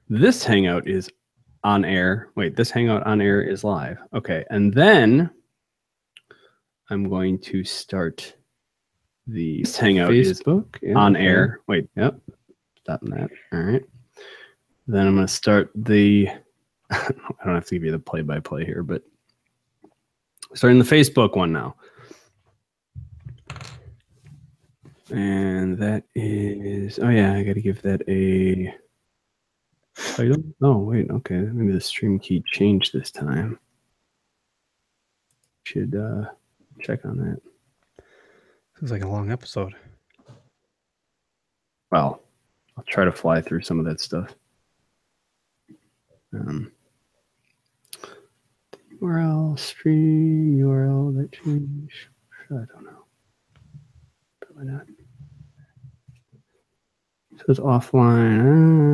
This Hangout is on air. Wait, this Hangout on air is live. Okay, and then I'm going to start the Hangout Facebook on air. Wait, yep. Stopping that. All right. Then I'm going to start the, I don't have to give you the play-by-play here, but starting the Facebook one now. And that is, oh yeah, I got to give that a title. Oh, wait, okay. Maybe the stream key changed this time. Should check on that. Seems like a long episode. Well, I'll try to fly through some of that stuff. URL, stream, URL, that change. I don't know. Probably not. So it's offline.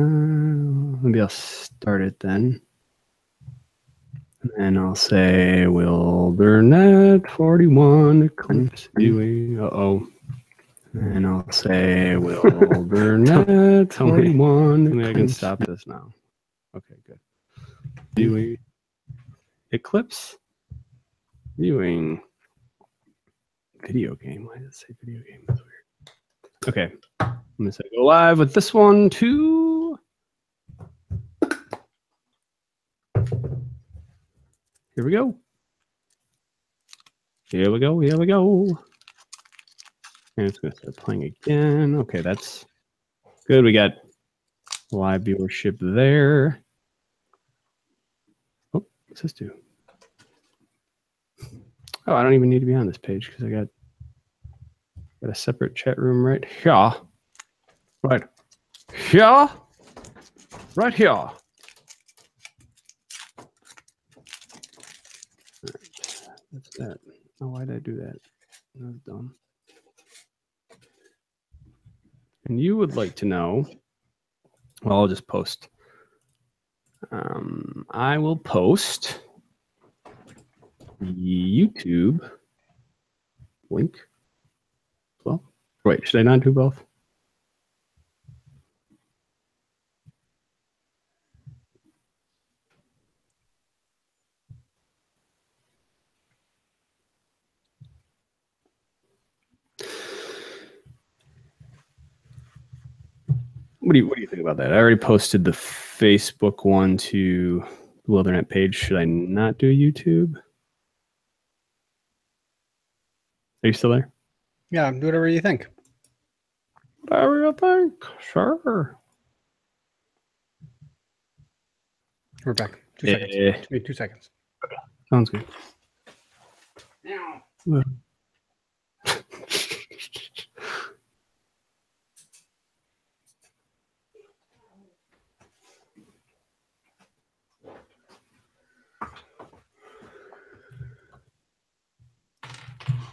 Maybe I'll start it then. And I'll say Wildernet 41 Eclipse viewing. Uh-oh. And I'll say Wildernet 41. Maybe I can stop this now. Okay, good. Viewing. Eclipse. Viewing. Video game. Why does it say video game? That's weird. Okay. I'm going to say go live with this one too. Here we go. Here we go. Here we go. And it's going to start playing again. Okay, that's good. We got live viewership there. Oh, what's this do? Oh, I don't even need to be on this page because I got a separate chat room right here. Right here. Right here. That's that. Oh, why did I do that? That was dumb. And you would like to know, well, I'll just post. I will post the YouTube link. Well, wait, should I not do both? What do you think about that? I already posted the Facebook one to the Wildernet page. Should I not do YouTube? Are you still there? Yeah, do whatever you think. Whatever you think. Sure. We're back. 2 seconds. 2 seconds. Sounds good. Well.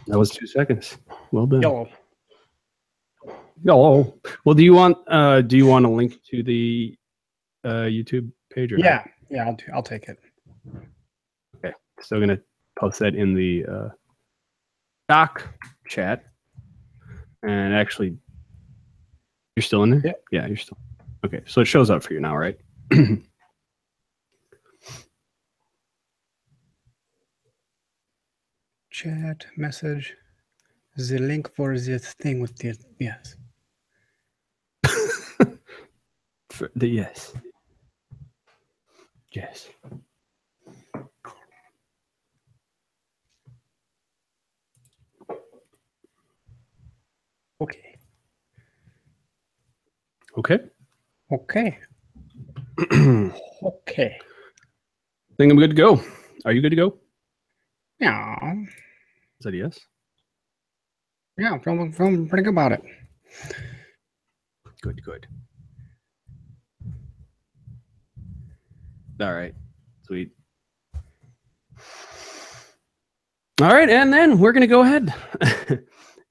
That was 2 seconds. Well done. Yellow. Yellow. Well, do you want a link to the YouTube page? Or yeah, not? Yeah, I'll take it. Okay, still gonna post that in the doc chat. And actually, you're still in there? Yeah. Yeah, you're still. Okay, so it shows up for you now, right? Chat message. The link for this thing with the yes. For the yes. Yes. Okay. Okay. Okay. Okay. Think I'm good to go. Are you good to go? Yeah. Is that a yes? Yeah, I'm feeling pretty good about it. Good, good. All right. Sweet. All right, and then we're going to go ahead.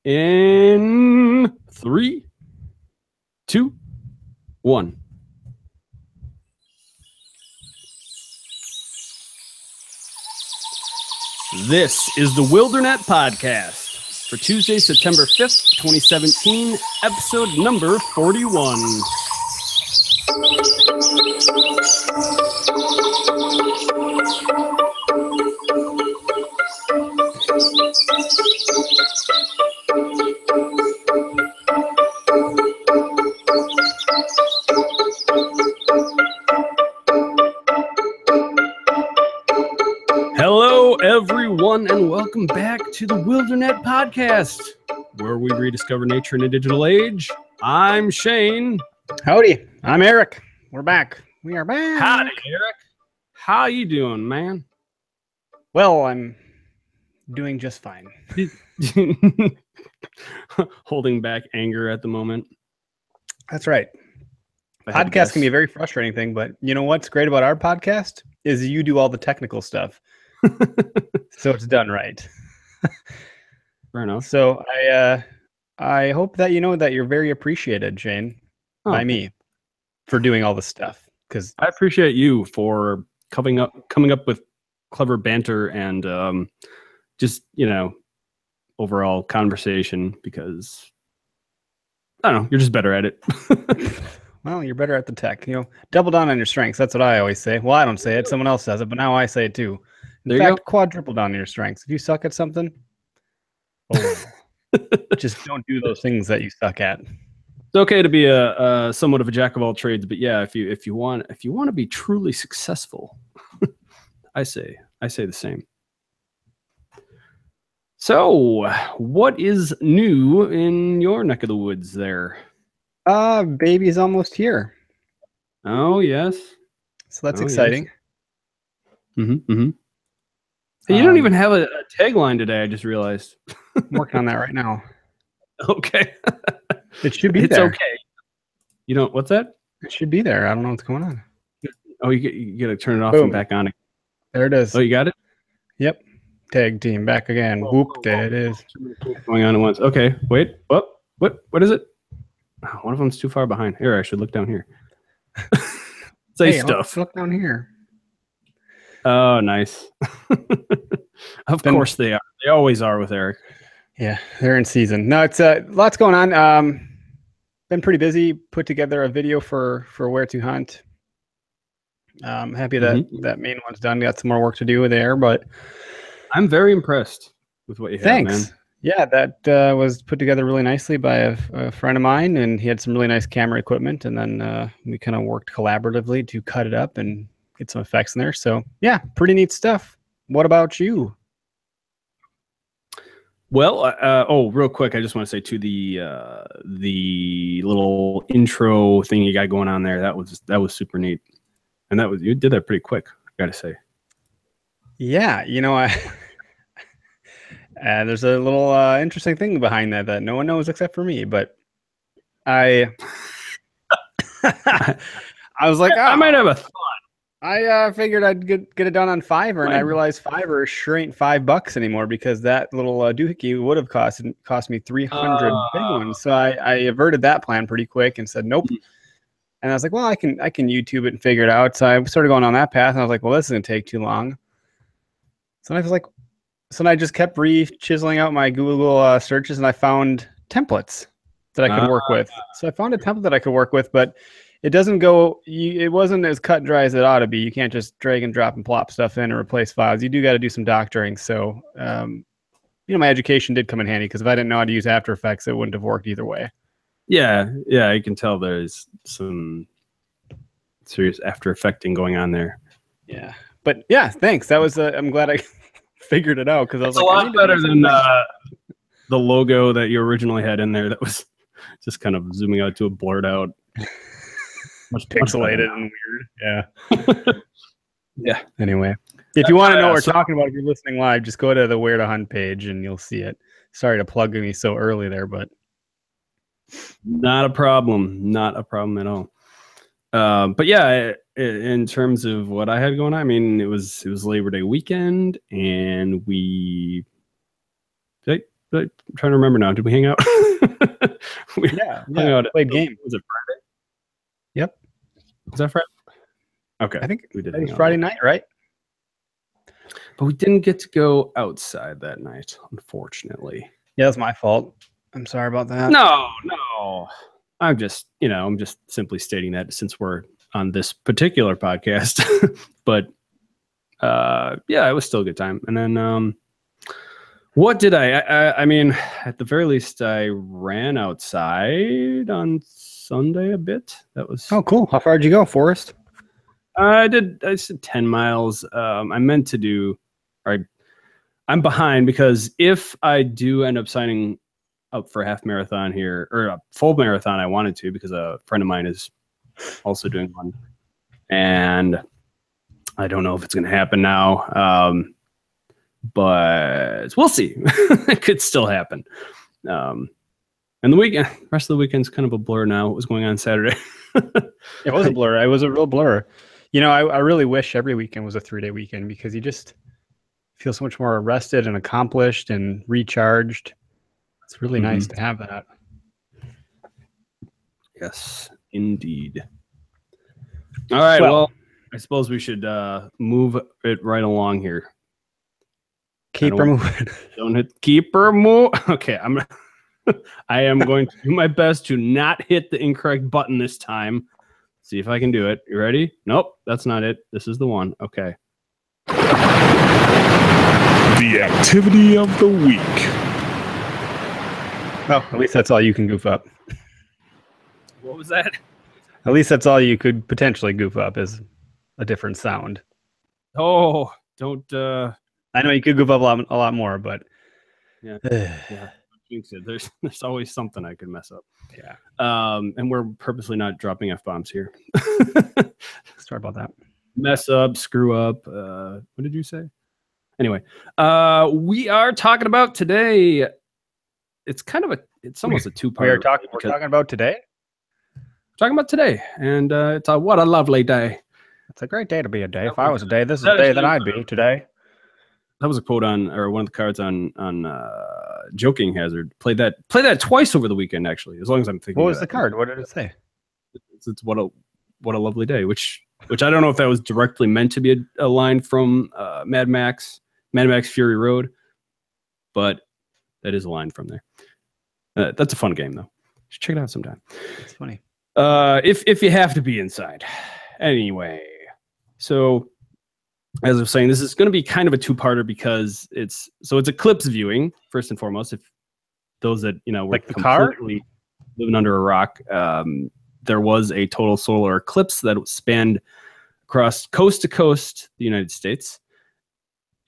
In 3, 2, 1. This is the Wildernet Podcast for Tuesday, September 5th, 2017, episode number 41. Hello, everyone, and welcome back to the Wildernet podcast, where we rediscover nature in a digital age. I'm Shane. Howdy, I'm Eric. We're back. We are back. Howdy, Eric. How you doing, man? Well, I'm doing just fine. Holding back anger at the moment. That's right. Podcasts can be a very frustrating thing, but you know what's great about our podcast is you do all the technical stuff. So it's done right. Fair enough. So I hope that you know that you're very appreciated, Shane, by me for doing all the stuff. Because I appreciate you for coming up with clever banter and just, overall conversation, because I don't know, you're just better at it. Well, you're better at the tech. Double down on your strengths. That's what I always say. Well, I don't say it. Someone else says it, but now I say it too. In fact, quadruple down on your strengths. If you suck at something, just don't do those things that you suck at. It's okay to be a somewhat of a jack of all trades, but yeah, if you want to be truly successful, I say the same. So, what is new in your neck of the woods there? Baby's almost here. Oh yes. So that's exciting. Yes. Mm-hmm. Hey, you don't even have a tagline today, I just realized. I'm working on that right now. Okay. It should be there. It's okay. You don't, what's that? It should be there. I don't know what's going on. Oh, you got to turn it off and back on. There it is. Oh, you got it? Yep. Tag team back again. Whoop, there it is. Going on at once. Okay, wait. What is it? Oh, one of them's too far behind. Here, I should look down here. Say stuff. Look down here. Oh, nice. Of course they are. They always are with Eric. Yeah, they're in season. No, it's lots going on. Been pretty busy. Put together a video for Where to Hunt. I'm happy that that main one's done. Got some more work to do there, but I'm very impressed with what you have, man. Yeah, that was put together really nicely by a friend of mine, and he had some really nice camera equipment, and then we kind of worked collaboratively to cut it up and get some effects in there. So yeah, pretty neat stuff. What about you? Well, real quick, I just want to say to the little intro thing you got going on there, that was super neat, and you did that pretty quick, I gotta say. Yeah, there's a little interesting thing behind that no one knows except for me, but I was like, I might have a thought. I figured I'd get it done on Fiverr, and I realized Fiverr sure ain't $5 anymore, because that little doohickey would have cost me 300 big ones. So I averted that plan pretty quick and said nope. And I was like, well, I can YouTube it and figure it out. So I started going on that path, and I was like, well, this is gonna take too long. So I was like, I just kept chiseling out my Google searches, and I found templates that I could work with. So I found a template that I could work with, but it doesn't go. It wasn't as cut and dry as it ought to be. You can't just drag and drop and plop stuff in and replace files. You do got to do some doctoring. So, my education did come in handy, because if I didn't know how to use After Effects, it wouldn't have worked either way. Yeah, I can tell there's some serious After Effecting going on there. Yeah, but yeah, thanks. That was. I'm glad I figured it out, because I was a lot better than the logo that you originally had in there. That was just kind of zooming out to a blurred out. Much pixelated and weird. Yeah. Yeah. Anyway, if you want to know what we're talking about, if you're listening live, just go to the Where to Hunt page and you'll see it. Sorry to plug me so early there, but not a problem. Not a problem at all. But yeah, in terms of what I had going on, I mean, it was Labor Day weekend, and I'm trying to remember now. Did we hang out? hung out. Played game. Was it Friday? Yep. Was that Friday? Okay. I think we did. It was Friday night, right? But we didn't get to go outside that night, unfortunately. Yeah, that's my fault. I'm sorry about that. No. I'm just simply stating that since we're on this particular podcast, but yeah, it was still a good time. And then what did I mean, at the very least, I ran outside on Sunday a bit. That was cool. How far did you go, Forrest? I said 10 miles. I meant to do, I'm behind because if I do end up signing up for a half marathon here, or a full marathon, I wanted to because a friend of mine is also doing one. And I don't know if it's going to happen now. But we'll see. It could still happen. And the rest of the weekend's kind of a blur now. What was going on Saturday? It was a blur. It was a real blur. You know, I really wish every weekend was a 3-day weekend because you just feel so much more rested and accomplished and recharged. It's really nice to have that. Yes, indeed. All right. Well, I suppose we should move it right along here. Keep her moving. Don't hit. Keep her move. Okay, I am going to do my best to not hit the incorrect button this time. See if I can do it. You ready? Nope, that's not it. This is the one. Okay. The activity of the week. Well, at least that's all you can goof up. What was that? At least that's all you could potentially goof up is a different sound. Oh, don't. I know you could goof up a lot more, but yeah. There's always something I could mess up. Yeah. And we're purposely not dropping F-bombs here. Sorry about that. Mess up, screw up. What did you say? Anyway, we are talking about today. It's almost a two-part. We're talking about today? Talking about today. And what a lovely day. It's a great day to be a day. If I was a day, this is the day that I'd be today. That was a quote on, or one of the cards on Joking Hazard. Played that twice over the weekend, actually. As long as I'm thinking. What was the card? What did it say? It's what a lovely day. Which I don't know if that was directly meant to be a line from Mad Max Fury Road, but that is a line from there. That's a fun game though. Just check it out sometime. It's funny. If you have to be inside. Anyway, so. As I was saying, this is going to be kind of a two-parter because it's eclipse viewing first and foremost. If those that were like completely living under a rock, there was a total solar eclipse that spanned across coast to coast the United States,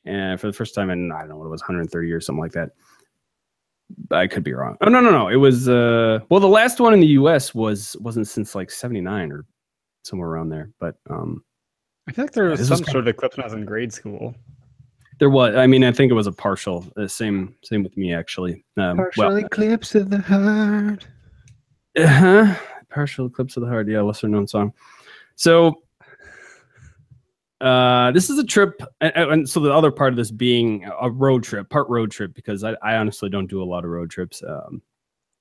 and for the first time in I don't know what it was 130 years, something like that. I could be wrong. Oh no, it was the last one in the U.S. wasn't since like 79 or somewhere around there, but I feel like there was some sort of eclipse when I was in grade school. There was. I mean, I think it was a partial. Same with me, actually. Partial eclipse of the heart. Partial eclipse of the heart. Yeah, lesser known song. So, this is a trip, and so the other part of this being a road trip, because I honestly don't do a lot of road trips.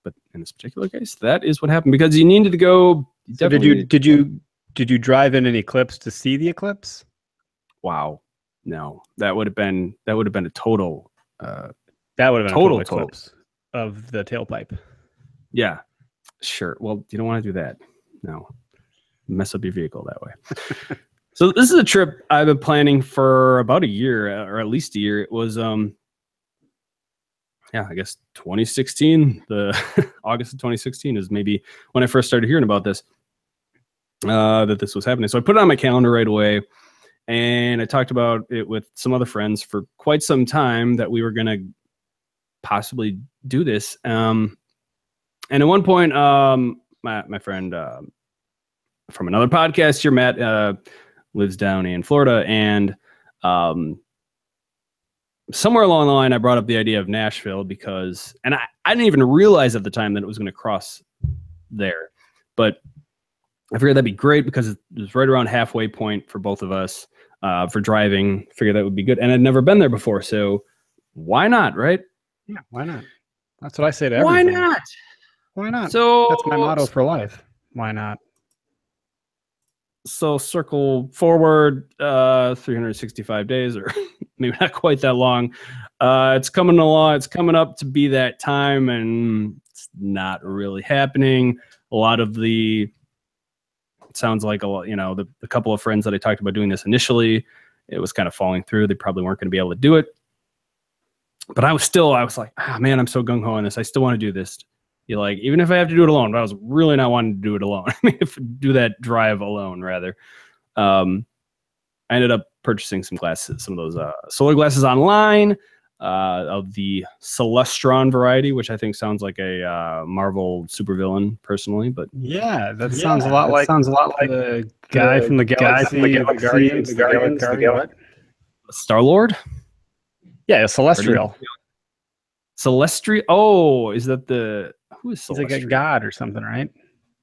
But in this particular case, that is what happened because you needed to go. So did you drive in an eclipse to see the eclipse? Wow, no, that would have been a total. That would have been total a total eclipse of the tailpipe. Yeah, sure. Well, you don't want to do that. No, mess up your vehicle that way. So this is a trip I've been planning for about a year, or at least a year. It was I guess 2016. The August of 2016 is maybe when I first started hearing about this. That this was happening. So I put it on my calendar right away and I talked about it with some other friends for quite some time that we were going to possibly do this. And at one point, my friend from another podcast here, Matt, lives down in Florida. And somewhere along the line, I brought up the idea of Nashville because, and I didn't even realize at the time that it was going to cross there. But I figured that'd be great because it was right around halfway point for both of us for driving. Figured that would be good. And I'd never been there before. So why not, right? Yeah, why not? That's what I say to everyone. Why not? Why not? So that's my motto for life. Why not? So circle forward 365 days or maybe not quite that long. It's coming along. It's coming up to be that time and it's not really happening. A lot of the It sounds like the couple of friends that I talked about doing this initially, it was kind of falling through. They probably weren't going to be able to do it. But I was like, man, I'm so gung ho on this. I still want to do this. Even if I have to do it alone, but I was really not wanting to do it alone. I mean, do that drive alone rather. I ended up purchasing some glasses, some of those solar glasses online, of the Celestron variety, which I think sounds like a Marvel supervillain personally. But yeah, that sounds a lot like the guy from the Galaxy, the Guardians, what? Star-Lord? Yeah, Celestial. Celestial. Oh, is that who is Celestial? He's like a god or something, right?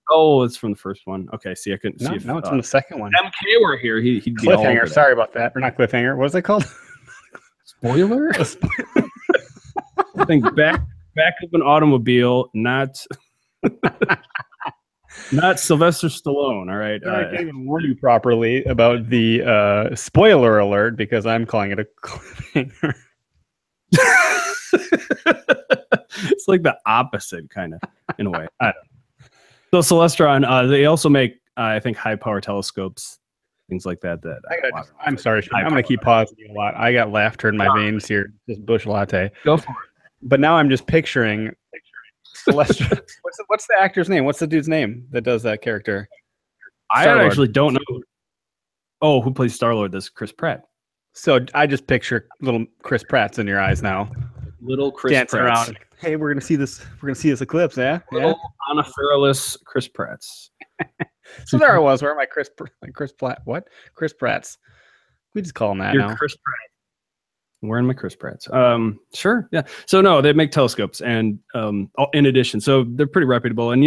Oh, it's from the first one. Okay, see, I couldn't see if it's from the second one. MK were here. He'd be Cliffhanger. Sorry about that. Or not Cliffhanger. What is it called? Spoiler? I think back of an automobile, not Sylvester Stallone. All right. I can't even warn you properly about the spoiler alert because I'm calling it a cliffhanger. It's like the opposite, kind of, in a way. I don't know. So Celestron, they also make, I think, high power telescopes, things like that. I'm sorry, I'm going to keep pausing you a lot. I got laughter in my veins here. Just bush latte. Go for it. But now I'm just picturing Celestron. What's the actor's name? What's the dude's name that does that character? I actually don't know. Oh, who plays Star-Lord? This is Chris Pratt. So I just picture little Chris Pratt's in your eyes now. Little Chris dancing Pratt's. around. Hey, we're gonna see this eclipse, yeah? Little Anna Fairless Chris Pratt's. So there I was. Where are my Chris Pratt? What? Chris Pratt's. We just call him that now. Chris Pratt. I'm wearing my Chris Pratt's. Sure, yeah. So no, they make telescopes, and in addition, so they're pretty reputable. And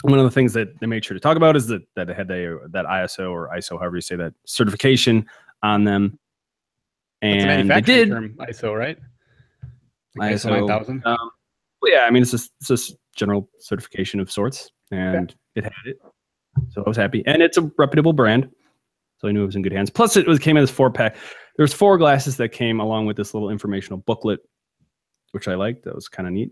one of the things that they made sure to talk about is that they had that ISO or ISO, however you say that, certification on them. And that's a manufacturing term, ISO, right? Like ISO 9000. Well, yeah, I mean, it's just general certification of sorts, and it had it, so I was happy. And it's a reputable brand, so I knew it was in good hands. Plus, it came in this 4-pack. There's 4 glasses that came along with this little informational booklet, which I liked. That was kind of neat.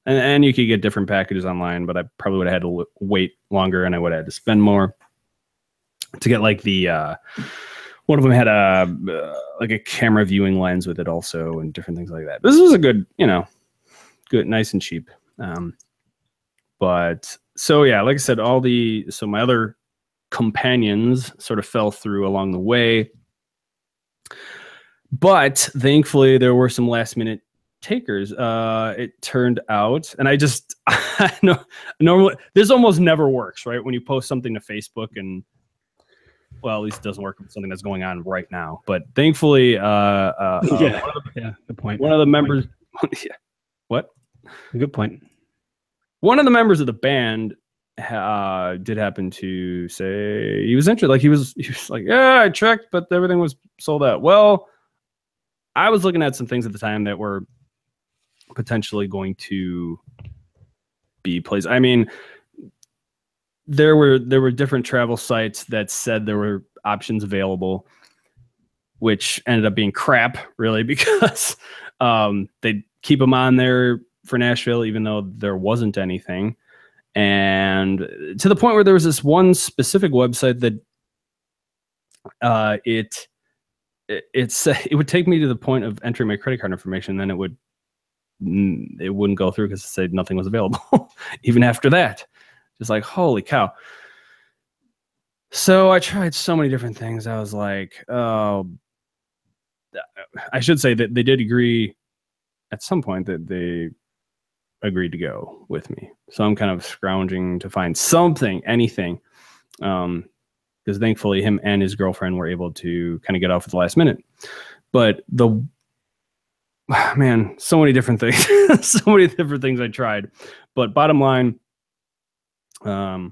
And you could get different packages online, but I probably would have had to wait longer, and I would have had to spend more to get like the. One of them had like a camera viewing lens with it also, and different things like that. This was a good, good, nice and cheap. But so yeah, like I said, so my other companions sort of fell through along the way. But thankfully, there were some last minute takers. It turned out, and I know normally this almost never works, right? When you post something to Facebook and. Well, at least it doesn't work with something that's going on right now. But thankfully, good point. One of the members, yeah, what? Good point. One of the members of the band did happen to say he was interested. Like he was like, yeah, I checked, but everything was sold out. Well, I was looking at some things at the time that were potentially going to be placed. I mean. There were different travel sites that said there were options available, which ended up being crap, really, because they'd keep them on there for Nashville, even though there wasn't anything. And to the point where there was this one specific website that it would take me to the point of entering my credit card information, then it wouldn't go through because it said nothing was available, even after that. Just like, holy cow. So I tried so many different things. I was like, oh, I should say that they did agree at some point that they agreed to go with me. So I'm kind of scrounging to find something, anything. Because thankfully him and his girlfriend were able to kind of get off at the last minute. But man, so many different things. So many different things I tried. But bottom line, I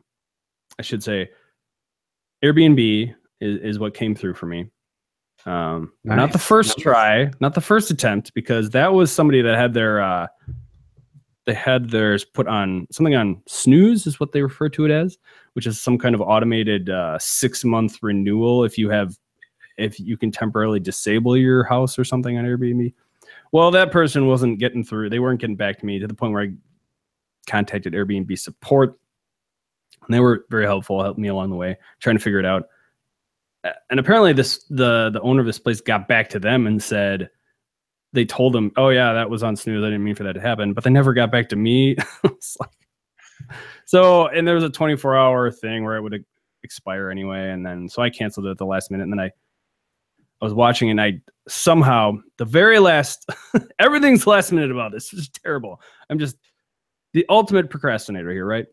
should say Airbnb is what came through for me. Nice. Not the first try, not the first attempt, because that was somebody that had they had theirs put on something on Snooze is what they refer to it as, which is some kind of automated 6-month renewal if you can temporarily disable your house or something on Airbnb. Well, that person wasn't getting through. They weren't getting back to me to the point where I contacted Airbnb support. And they were very helpful, helped me along the way, trying to figure it out. And apparently the owner of this place got back to them and said, they told them, oh yeah, that was on snooze. I didn't mean for that to happen, but they never got back to me. So, and there was a 24-hour thing where it would expire anyway. And then, so I canceled it at the last minute. And then I was watching and I somehow, the very last, everything's last minute about this. This is terrible. I'm just the ultimate procrastinator here, right?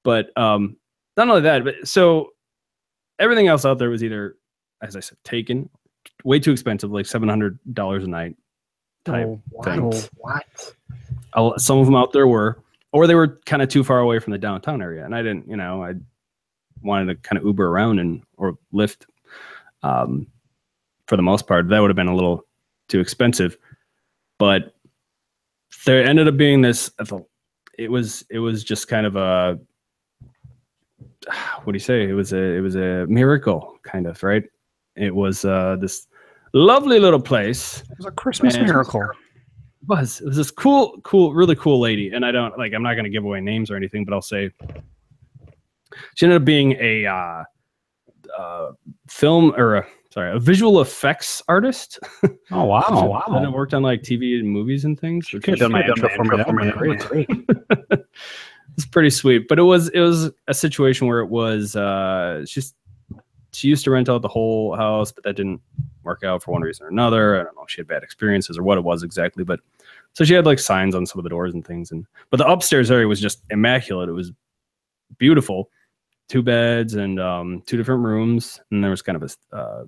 But not only that, but so everything else out there was either, as I said, taken, way too expensive, like $700 a night type things. What? Some of them out there were, or they were kind of too far away from the downtown area. And I didn't, you know, I wanted to kind of Uber around or Lyft. For the most part, that would have been a little too expensive. But there ended up being this, it was just kind of a, what do you say? It was a miracle, kind of, right? It was this lovely little place. It was a Christmas miracle. It was this cool, really cool lady. And I'm not going to give away names or anything, but I'll say she ended up being a a visual effects artist. Oh, wow. And I worked on like TV and movies and things. She could have done my intro for me. Great. It's pretty sweet, but it was a situation where it was she used to rent out the whole house, but that didn't work out for one reason or another. I don't know if she had bad experiences or what it was exactly, but so she had like signs on some of the doors and things. But the upstairs area was just immaculate. It was beautiful, 2 beds and 2 different rooms, and there was kind of a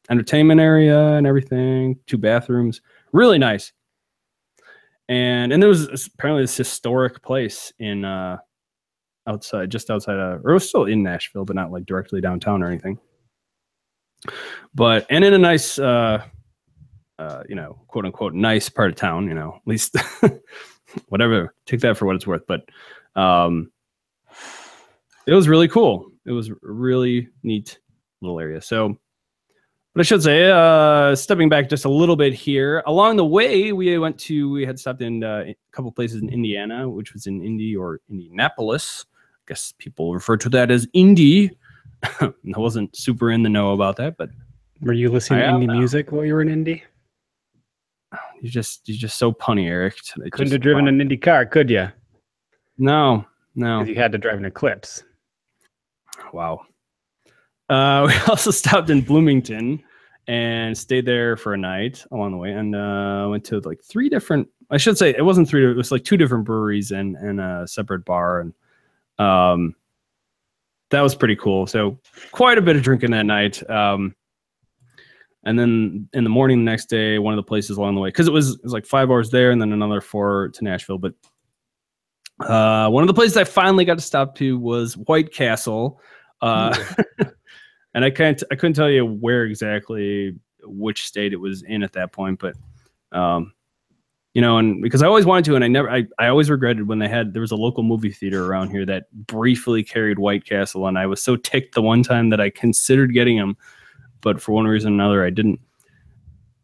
entertainment area and everything, 2 bathrooms, really nice. And there was apparently this historic place in just outside of, or it was still in Nashville, but not like directly downtown or anything. But, and in a nice, quote unquote, nice part of town, at least whatever, take that for what it's worth. But it was really cool. It was a really neat little area. So, but I should say, stepping back just a little bit here, along the way, we had stopped in a couple places in Indiana, which was in Indy or Indianapolis. I guess people refer to that as Indy. I wasn't super in the know about that, but were you listening to indie music while you were in Indy? You're just so punny, Eric. Couldn't have driven an Indy car, could you? No. Because you had to drive an Eclipse. Wow. We also stopped in Bloomington and stayed there for a night along the way, and went to like 3 different. I should say it wasn't 3. It was like 2 different breweries and a separate bar, and that was pretty cool. So quite a bit of drinking that night. And then in the morning the next day, one of the places along the way, because it was like 5 hours there and then another 4 to Nashville. But one of the places I finally got to stop to was White Castle. And I couldn't tell you where exactly, which state it was in at that point, but and because I always wanted to, and I always regretted when there was a local movie theater around here that briefly carried White Castle, and I was so ticked the one time that I considered getting them, but for one reason or another I didn't.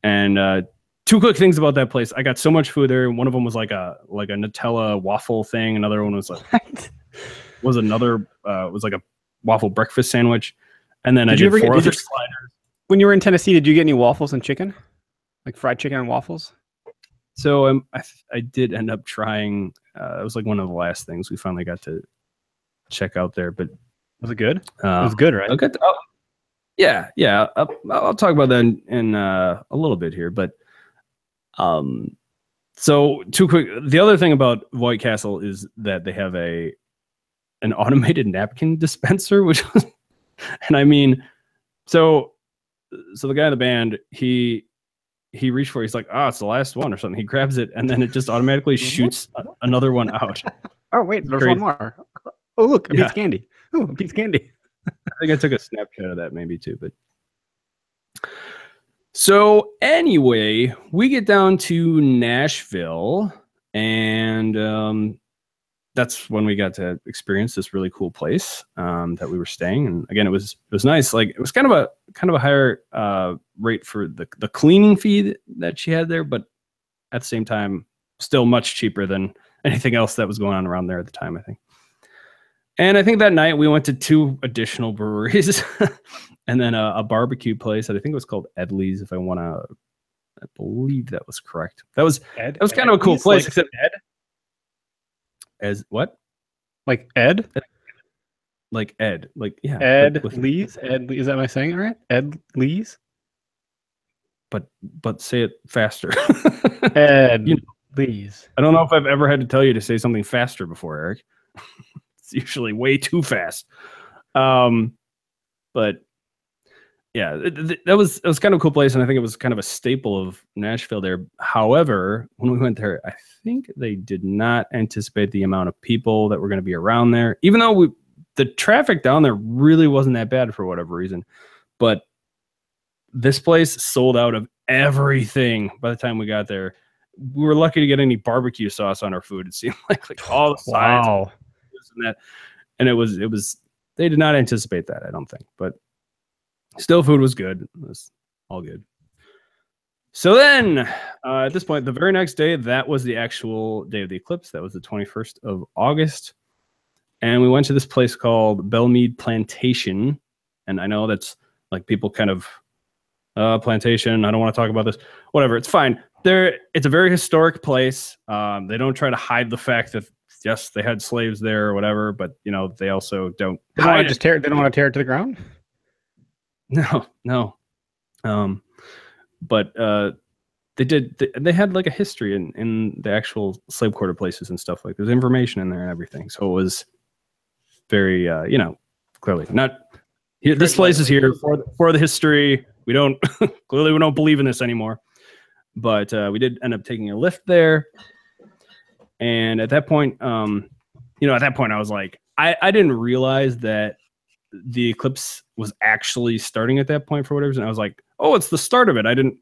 And 2 quick things about that place: I got so much food there. One of them was like a Nutella waffle thing. Another one was like was like a waffle breakfast sandwich. And then I did 4 other sliders. When you were in Tennessee, did you get any waffles and chicken? Like fried chicken and waffles? So I did end up trying. It was like one of the last things we finally got to check out there. But was it good? It was good, right? Okay. Yeah. I'll talk about that in a little bit here. But so 2 quick. The other thing about White Castle is that they have an automated napkin dispenser, which was. And I mean, so the guy in the band, he reached for it. He's like, it's the last one or something. He grabs it, and then it just automatically shoots another one out. Oh, wait, there's one more. Oh, look, a piece of candy. Oh, a piece of candy. I think I took a snapshot of that maybe too. But so anyway, we get down to Nashville, and that's when we got to experience this really cool place that we were staying. And again, it was nice. Like, it was kind of a higher rate for the cleaning fee that she had there, but at the same time, still much cheaper than anything else that was going on around there at the time, I think. And I think that night we went to 2 additional breweries and then a barbecue place that I think was called Edley's, if I want to. I believe that was correct. That was kind of a cool place. Like except Ed? As what? Like Ed? Like Ed. Like, yeah. Ed Lee's? Ed Lee. Is that my saying it right? Ed Lee's? But say it faster. Ed Lee's. I don't know if I've ever had to tell you to say something faster before, Eric. It's usually way too fast. But yeah, that was kind of a cool place, and I think it was kind of a staple of Nashville there. However, when we went there, I think they did not anticipate the amount of people that were going to be around there, even though the traffic down there really wasn't that bad for whatever reason. But this place sold out of everything by the time we got there. We were lucky to get any barbecue sauce on our food. It seemed like all the sides and that, and it was they did not anticipate that, I don't think, but still food was good. It was all good. So then at this point, the very next day, that was the actual day of the eclipse. That was the 21st of August. And we went to this place called Belmead Plantation. And I know that's like people kind of plantation. I don't want to talk about this. Whatever. It's fine. It's a very historic place. They don't try to hide the fact that yes, they had slaves there or whatever, but you know, they also don't. They don't want to tear it to the ground. No. But they had like a history in the actual slave quarter places and stuff. Like there's information in there and everything. So it was very, clearly not. This place is here for the history. We don't clearly we don't believe in this anymore. But we did end up taking a lift there. And at that point, I was like, I didn't realize that the eclipse was actually starting at that point for whatever reason. I was like, oh, it's the start of it. I didn't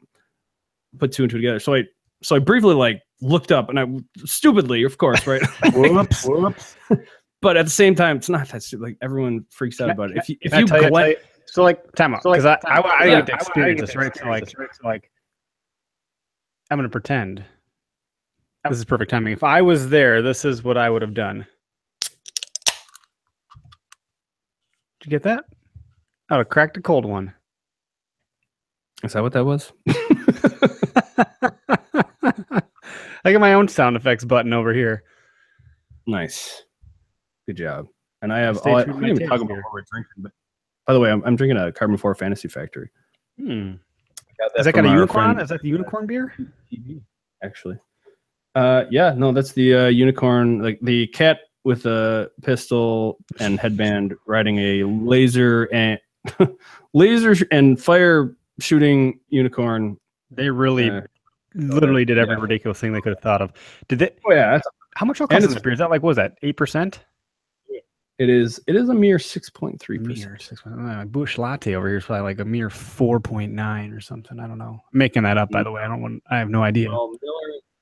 put 2 and 2 together. So I briefly like looked up and I stupidly, of course, right? Whoops. But at the same time, it's not that stupid. Like everyone freaks out about it. If you so like time out, because I get to experience this, right? So like I'm gonna pretend this is perfect timing. If I was there, this is what I would have done. Did you get that? I would have cracked a cold one. Is that what that was? I got my own sound effects button over here. Nice. Good job. And I have I didn't even talk about what we're drinking, but by the way, I'm drinking a Carbon 4 Fantasy Factory. Is that got a unicorn? Is that the unicorn beer? Actually. Yeah, no, that's the unicorn, like the cat with a pistol and headband riding a laser and fire shooting unicorn. They really literally did every ridiculous thing they could have thought of. Did they? Oh yeah. How much alcohol is this beer? Is that like, what was that, 8%? It is a mere 6.3%. My Busch Latte over here is probably like a mere 4.9 or something. I don't know. I'm making that up, by the way. I have no idea. Well,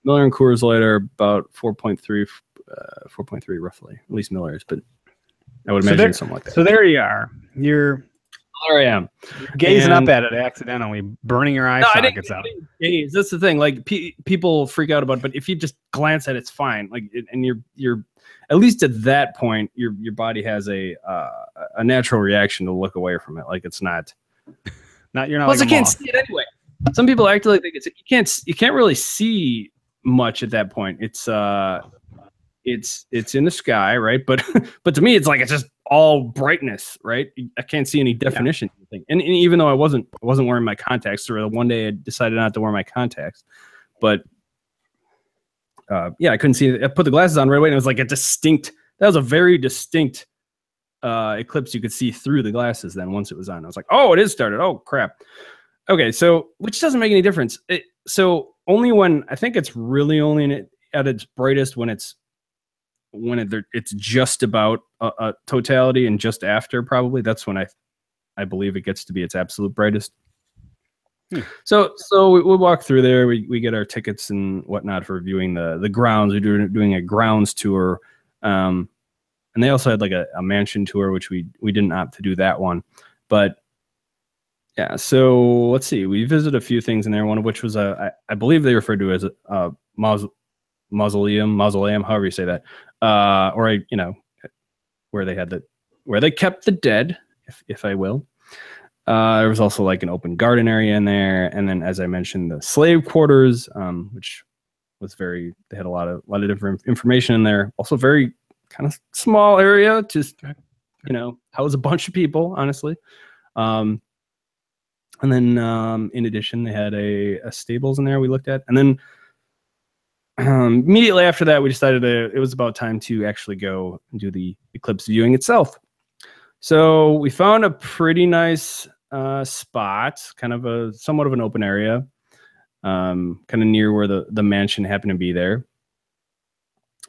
Miller and Coors Light are about 4.3 roughly. At least Miller's, but I would imagine something like that. So there you are. There I am. Gazing up at it accidentally, burning your eye sockets out. Gaze. That's the thing. Like people freak out about it, but if you just glance at it, it's fine. Like, and you're at least at that point, your body has a natural reaction to look away from it. Like it's not. You're not. Plus, I can't see it anyway. Some people actually think you can't really see much at that point. It's in the sky, right? But to me, it's just all brightness, right? I can't see any definition. Yeah. And even though I wasn't wearing my contacts, or one day I decided not to wear my contacts, but I couldn't see it. I put the glasses on right away, and it was like that was a very distinct eclipse. You could see through the glasses then once it was on. I was like, oh, it is started. Oh, crap. Okay, so which doesn't make any difference. So only when I think it's really only at its brightest when it's just about a totality and just after, probably that's when I believe it gets to be its absolute brightest. So we walk through there. We get our tickets and whatnot for viewing the grounds. We're doing a grounds tour, and they also had like a mansion tour, which we didn't opt to do that one. But yeah, so let's see. We visited a few things in there. One of which was I believe they referred to as a mausoleum, however you say that, where where they kept the dead, if I will. There was also like an open garden area in there, and then as I mentioned, the slave quarters, which was they had a lot of different information in there. Also, very kind of small area, just house a bunch of people, honestly. And then in addition, they had a stables in there we looked at, and then immediately after that, we decided it was about time to actually go and do the eclipse viewing itself. So we found a pretty nice spot, kind of somewhat of an open area, kind of near where the mansion happened to be there.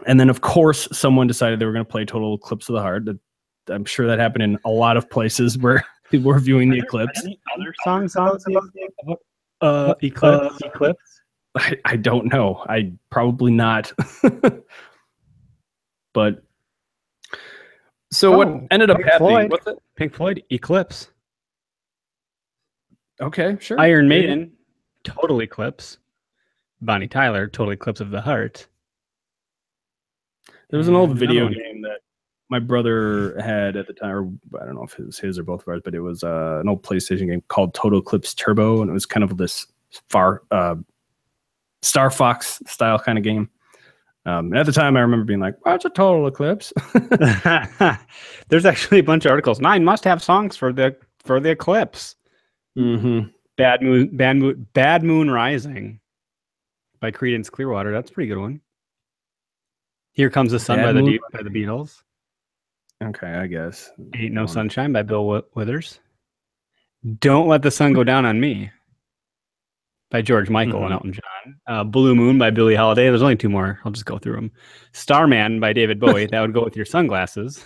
And then, of course, someone decided they were going to play Total Eclipse of the Heart. I'm sure that happened in a lot of places where people were viewing the eclipse. Any other songs about Eclipse? I don't know. Probably not. But so what ended up happening? What's it? Pink Floyd, Eclipse. Okay, sure. Iron Maiden, Total Eclipse. Bonnie Tyler, Total Eclipse of the Heart. There was an old video game that my brother had at the time, or I don't know if it was his or both of ours, but it was an old PlayStation game called Total Eclipse Turbo, and it was kind of this Star Fox style kind of game. And at the time, I remember being like, "Well, it's a Total Eclipse." There's actually a bunch of articles. 9 must-have songs for the Eclipse. Mm-hmm. Bad Moon Rising by Creedence Clearwater. That's a pretty good one. Here Comes the Sun by the Beatles. Okay, I guess. Ain't No Sunshine by Bill Withers. Don't Let the Sun Go Down on Me by George Michael and Elton John. Blue Moon by Billie Holiday. There's only 2 more. I'll just go through them. Starman by David Bowie. That would go with your sunglasses.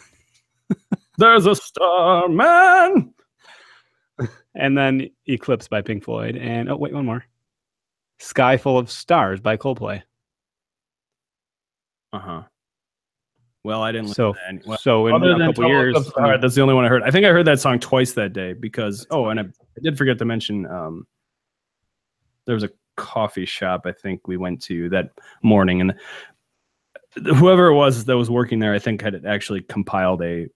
There's a Starman. And then Eclipse by Pink Floyd. And oh, wait, one more. Sky Full of Stars by Coldplay. Uh-huh. Well, I didn't listen to any. So in a couple years, that's the only one I heard. I think I heard that song twice that day because and I did forget to mention there was a coffee shop I think we went to that morning, and whoever it was that was working there, I think had actually compiled a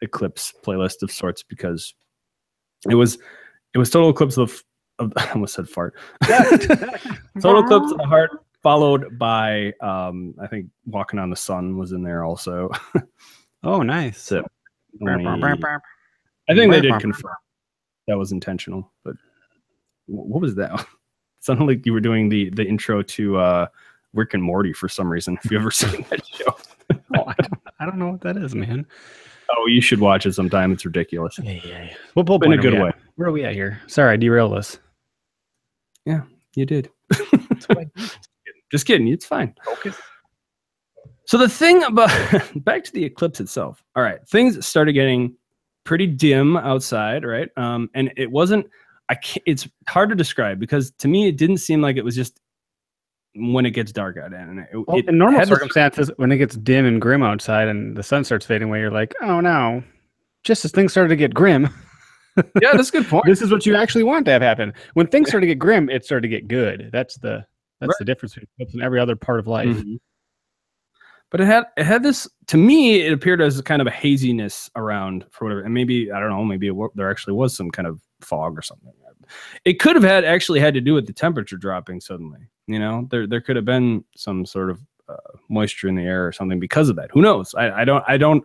Eclipse playlist of sorts, because it was Total Eclipse of I almost said fart. Total Eclipse of the Heart, followed by I think Walking on the Sun was in there also. Oh, nice. So I think they did confirm that was intentional. But what was that? It sounded like you were doing the intro to Rick and Morty for some reason. Have you ever seen that show? Oh, I don't know what that is, man. Oh, you should watch it sometime. It's ridiculous. Yeah. We'll in a good way. Where are we at here? Sorry, I derailed us. Yeah, you did. Just kidding. It's fine. Focus. So the thing about back to the eclipse itself. All right, things started getting pretty dim outside, right? And it wasn't. It's hard to describe because to me it didn't seem like it was just when it gets dark out. And in normal circumstances, when it gets dim and grim outside and the sun starts fading away, you're like, oh no. Just as things started to get grim. Yeah, that's a good point. This is what you actually want to have happen. When things start to get grim, it started to get good. That's the difference between eclipse and every other part of life. Mm-hmm. But it had this, to me, it appeared as a kind of a haziness around for whatever. And maybe, I don't know, maybe there actually was some kind of fog or something. It could have actually had to do with the temperature dropping suddenly. You know, there could have been some sort of moisture in the air or something because of that. Who knows? I don't.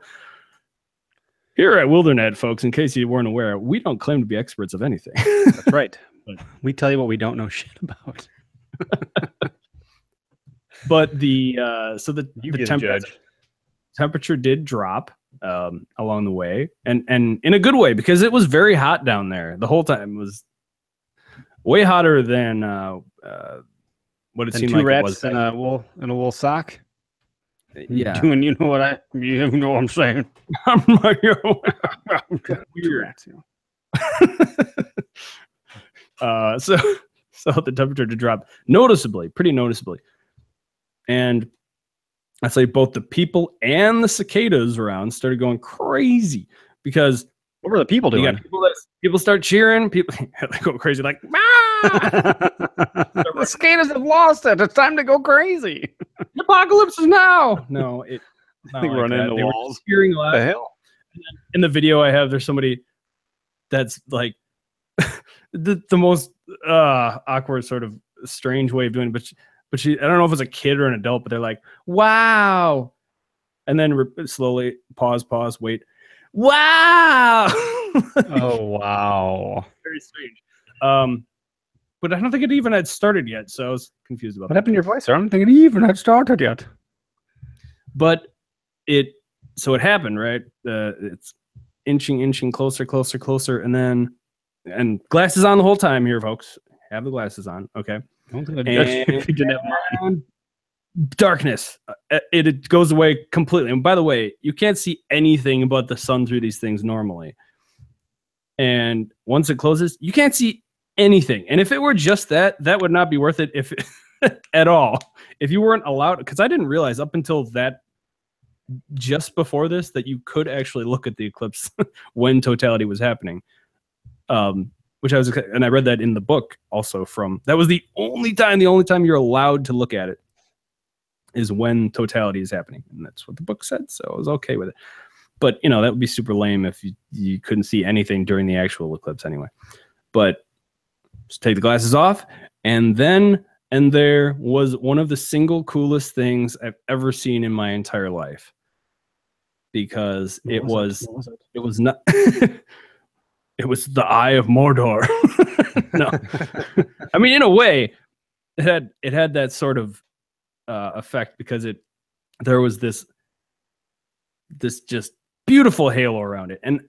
Here at Wildernet, folks, in case you weren't aware, we don't claim to be experts of anything. That's right. But we tell you what we don't know shit about. But the temperature did drop along the way, and in a good way, because it was very hot down there the whole time. It was way hotter than what it seemed like it was. In a wool sock. Yeah, doing you know what I'm saying. I'm like, weird. So the temperature did drop pretty noticeably. And I'd say both the people and the cicadas around started going crazy because what were the people doing? People start cheering. People they go crazy like, the cicadas have lost it. It's time to go crazy. The apocalypse is now. No, they run into walls. Cheering a lot. The hell? In the video I have, there's somebody that's like the most awkward sort of strange way of doing it, but she I don't know if it's a kid or an adult, but they're like, wow, and then slowly pause, wait, wow. Oh wow. Very strange. But I don't think it even had started yet, so I was confused about What happened to your voice? I don't think it even had started yet. But it happened, right? It's inching closer, and glasses on the whole time here, folks. Have the glasses on, okay? If you didn't have mine. Darkness. It goes away completely. And by the way, you can't see anything but the sun through these things normally. And once it closes, you can't see anything. And if it were just that would not be worth it if at all. If you weren't allowed, because I didn't realize up until that, just before this, that you could actually look at the eclipse when totality was happening. Which I was, and I read that in the book also that was the only time you're allowed to look at it is when totality is happening. And that's what the book said. So I was okay with it. But, that would be super lame if you couldn't see anything during the actual eclipse anyway. But just take the glasses off. And there was one of the single coolest things I've ever seen in my entire life. Because it was not... It was the Eye of Mordor. No, I mean, in a way, it had that sort of effect because there was this just beautiful halo around it, and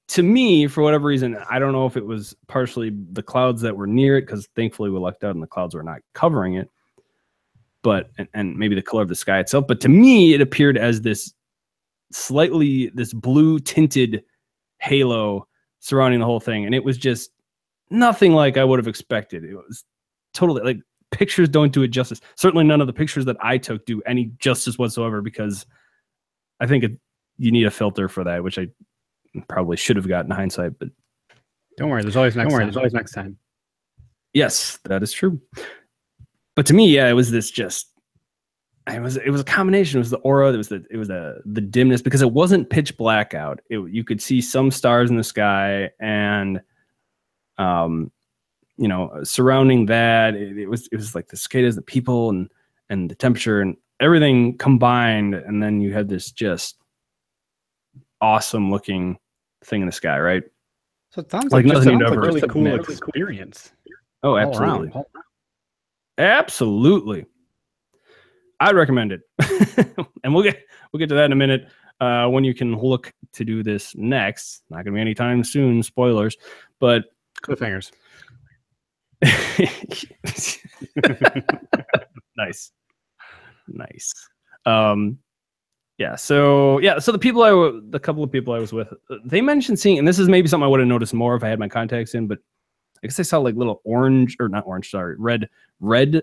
to me, for whatever reason, I don't know if it was partially the clouds that were near it, because thankfully we lucked out and the clouds were not covering it, but and maybe the color of the sky itself. But to me, it appeared as this blue tinted halo surrounding the whole thing, and it was just nothing like I would have expected. It was totally like, pictures don't do it justice. Certainly none of the pictures that I took do any justice whatsoever, because I think you need a filter for that, which I probably should have gotten in hindsight. But don't worry, there's always next time. Yes, that is true. But to me, yeah, it was this just. It was a combination. It was the aura. It was the dimness, because it wasn't pitch black out. You could see some stars in the sky, and surrounding that, it was like the cicadas, the people, and the temperature and everything combined, and then you had this just awesome looking thing in the sky, right? So it sounds like nothing you've ever really cool experience. Oh, absolutely, absolutely. I'd recommend it. And we'll get to that in a minute, when you can look to do this next. Not going to be anytime soon, spoilers, but cliffhangers. Nice. Yeah. So the couple of people I was with, they mentioned seeing, and this is maybe something I would have noticed more if I had my contacts in, but I guess I saw like little red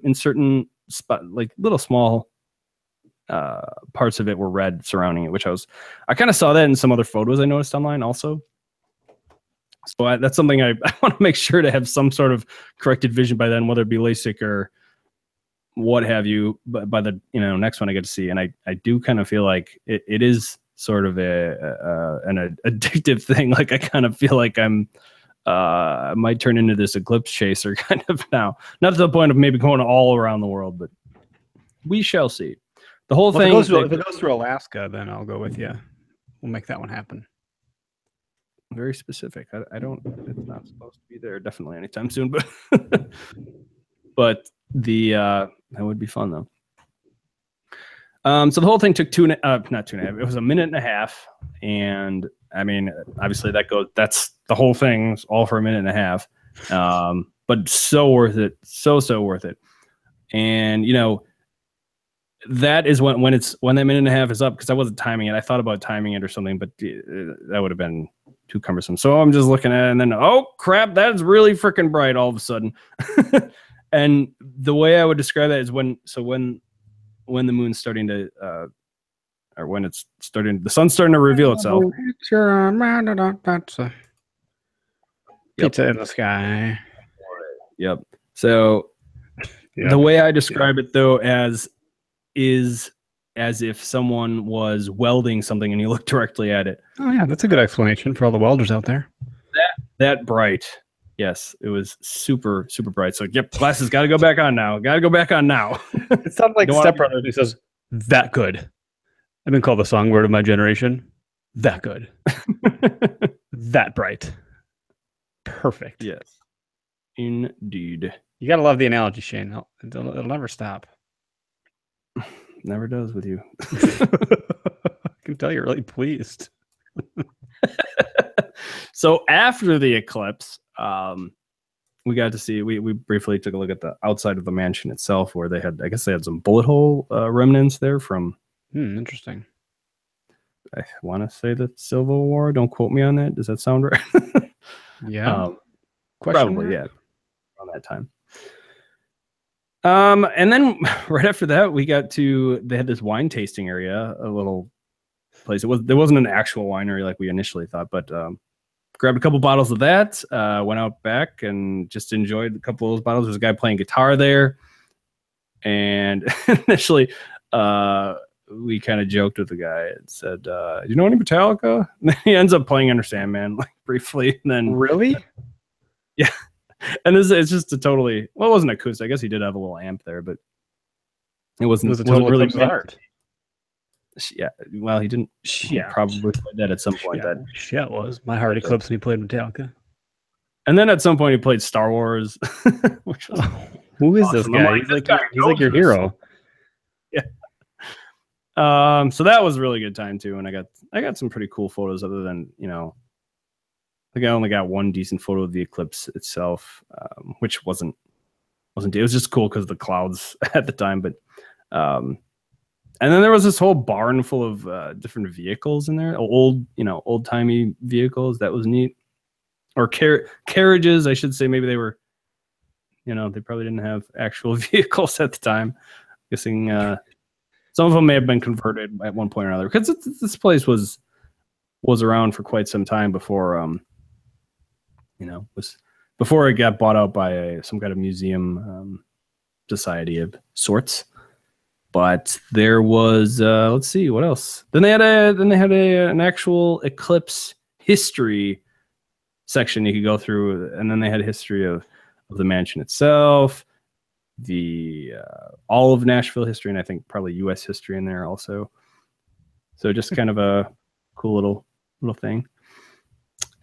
in certain spot, like little small parts of it were red surrounding it, which I kind of saw that in some other photos I noticed online also. So that's something I want to make sure to have some sort of corrected vision by then, whether it be LASIK or what have you, by the next one I get to see. And I do kind of feel like it is sort of an addictive thing. Like I kind of feel like I might turn into this eclipse chaser kind of now. Not to the point of maybe going all around the world, but we shall see. The whole thing. If it goes through Alaska, then I'll go with you. We'll make that one happen. Very specific. I don't. It's not supposed to be there definitely anytime soon, but that would be fun though. So the whole thing took not 2.5. It was a minute and a half, and I mean, obviously that's the whole thing, all for a minute and a half. But so worth it, so worth it. And that is when that minute and a half is up, because I wasn't timing it. I thought about timing it or something, but that would have been too cumbersome. So I'm just looking at it, and then oh crap, that is really freaking bright all of a sudden. And the way I would describe that is when the moon's starting to or when the sun's starting to reveal itself. That's a pizza in the sky. Yep. So the way I describe it though is as if someone was welding something and you look directly at it. Oh yeah, that's a good explanation for all the welders out there. That bright. Yes, it was super, super bright. So, yep, glasses got to go back on now. Got to go back on now. It sounds like Step Brothers. He says, that good. I've been called the songbird of my generation. That good. That bright. Perfect. Yes, indeed. You got to love the analogy, Shane. It'll never stop. Never does with you. I can tell you're really pleased. So after the eclipse, we got to see, we briefly took a look at the outside of the mansion itself, where they had, I guess they had some bullet hole remnants there from. Interesting. I want to say the Civil War. Don't quote me on that. Does that sound right? Yeah. Probably, yeah. Around that time. And then right after that, they had this wine tasting area, a little place. There wasn't an actual winery like we initially thought, but grabbed a couple bottles of that, went out back and just enjoyed a couple of those bottles. There's a guy playing guitar there. And initially, we kind of joked with the guy and said, you know any Metallica? And then he ends up playing Enter Sandman, like briefly. And then really? Yeah. And it's just a totally, well, it wasn't acoustic. I guess he did have a little amp there, but it wasn't a total really art. Yeah, well, he didn't. He probably played that at some point. That was my heart Eclipse, and he played Metallica. And then at some point, he played Star Wars. Which was who is awesome. This guy? He's like your hero. Yeah. So that was a really good time too, and I got some pretty cool photos. Other than, you know, I think I only got one decent photo of the eclipse itself, which wasn't. It was just cool because of the clouds at the time, but. And then there was this whole barn full of different vehicles in there, old timey vehicles. That was neat, or carriages, I should say. Maybe they were, they probably didn't have actual vehicles at the time. Guessing some of them may have been converted at one point or another, because this place was around for quite some time before, before it got bought out by some kind of museum society of sorts. But there was, let's see, what else? Then they had an actual eclipse history section you could go through, and then they had a history of the mansion itself, the all of Nashville history, and I think probably U.S. history in there also. So just kind of a cool little thing.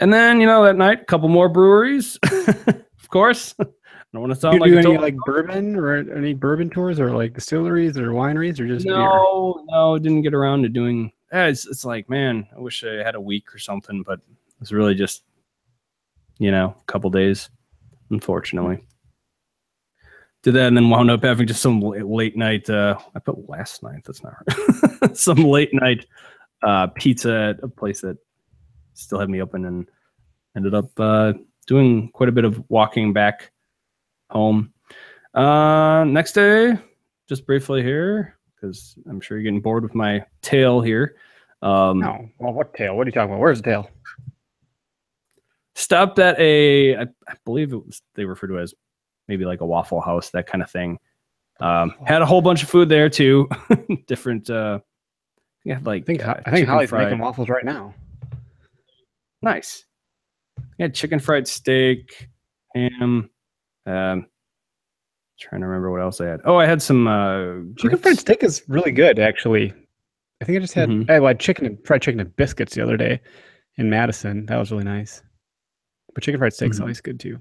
And then, that night, a couple more breweries, of course. I don't want to sound like any like bourbon or any bourbon tours or like distilleries or wineries or just beer? No, didn't get around to doing. It's like, man, I wish I had a week or something, but it was really just, a couple days, unfortunately. Did that and then wound up having just some late night. I put last night. That's not right. Some late night pizza at a place that still had me open, and ended up doing quite a bit of walking back home. Next day, just briefly here, because I'm sure you're getting bored with my tale here. No, well, what tale? What are you talking about? Where's the tale? Stopped at I believe they refer to it as maybe like a Waffle House, that kind of thing. Had a whole bunch of food there too. Different. I think Holly's making waffles right now. Nice. Had chicken fried steak, ham. Trying to remember what else I had. Oh, I had some chicken fried steak is really good, actually. I think I just had I had fried chicken and biscuits the other day in Madison. That was really nice. But chicken fried steak's always good too.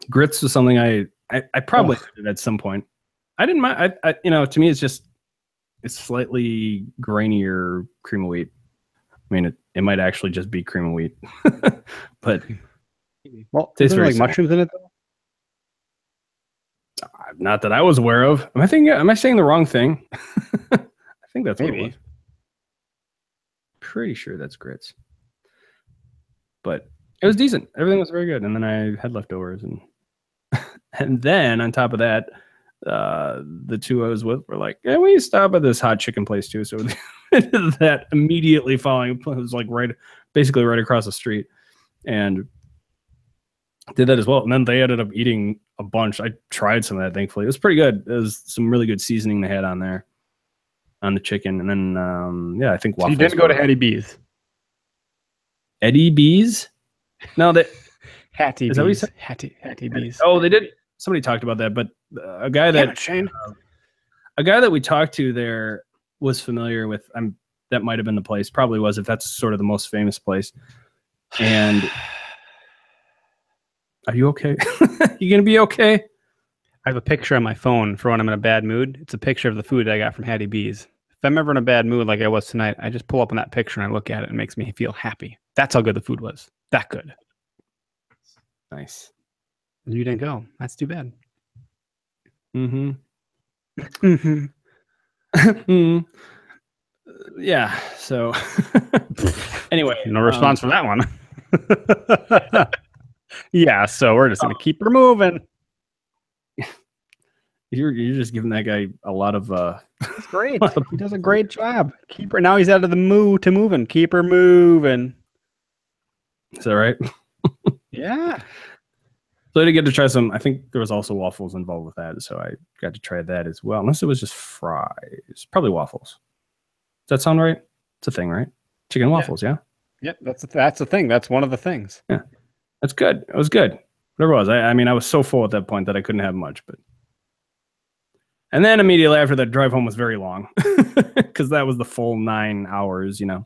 Grits was something I probably did at some point. I didn't mind. I to me it's slightly grainier cream of wheat. I mean, it might actually just be cream of wheat, but is there like mushrooms in it though? Not that I was aware of. Am I saying the wrong thing? I think that's maybe. What it was. Pretty sure that's grits. But it was decent. Everything was very good. And then I had leftovers, and then on top of that, the two I was with were like, "Yeah, we stop at this hot chicken place too." So that immediately following, it was like basically right across the street, and did that as well. And then they ended up eating a bunch. I tried some of that, thankfully. It was pretty good. It was some really good seasoning they had on there. on the chicken, and then yeah, I think So waffles. you didn't go to Hattie B's. Eddie B's? No, that Hattie is that what you B's. said? Hattie B's. Oh, they did. Somebody talked about that, but a guy that Shane. a guy that we talked to there was familiar with. That might have been the place. Probably was, if that's sort of the most famous place. And are you okay? You gonna be okay? I have a picture on my phone for when I'm in a bad mood. It's a picture of the food I got from Hattie B's. If I'm ever in a bad mood like I was tonight, I just pull up on that picture and I look at it and it makes me feel happy. That's how good the food was. That good. Nice. You didn't go. That's too bad. Mm-hmm. Mm-hmm. Yeah. So anyway, No response from that one. Yeah, so we're just gonna keep her moving. You're just giving that guy a lot of He's great. He does a great job. Keep her now. He's out of the moo to moving. Keep her moving. Is that right? Yeah. So I did get to try some. I think there was also waffles involved with that, so I got to try that as well. Unless it was just fries, probably waffles. Does that sound right? It's a thing, right? Chicken waffles, yeah. Yep, that's the thing. That's one of the things. Yeah, that's good. It was good. Whatever it was. I mean, I was so full at that point that I couldn't have much, but. And then immediately after that, drive home was very long because that was the full 9 hours, you know,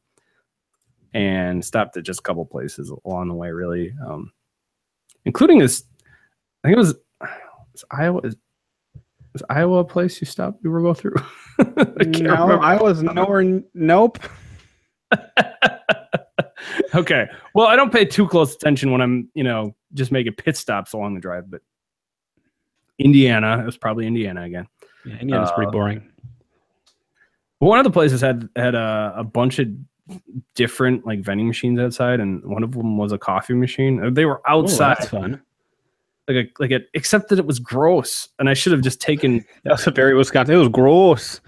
and stopped at just a couple places along the way, really, including this. I think it was Iowa. Was Iowa a place you were go through? No, I was nowhere. Nope. Okay. Well, I don't pay too close attention when I'm, you know, just making pit stops along the drive, but Indiana, it was probably Indiana again. Yeah, Indiana's pretty boring. One of the places had a bunch of different like vending machines outside, and one of them was a coffee machine. They were outside. Oh, that's fun. Except that it was gross, and I should have just taken. That was a very Wisconsin. It was gross.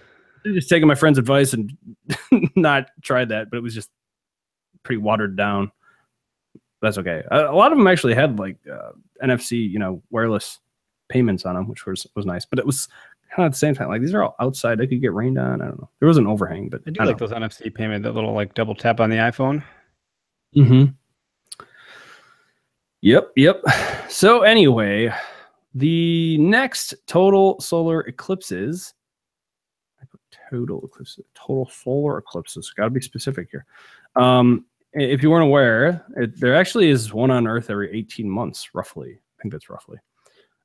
Just taken my friend's advice and not tried that, but it was just pretty watered down. That's okay. A lot of them actually had like NFC, you know, wireless payments on them, which was nice. But it was kind of at the same time, like these are all outside. They could get rained on. I don't know. There was an overhang, but I do like those NFC payment, that little like double tap on the iPhone. Mm-hmm. Yep. So anyway, the next total solar eclipses. Total solar eclipses. Got to be specific here. If you weren't aware, there actually is one on Earth every 18 months, roughly. I think that's roughly.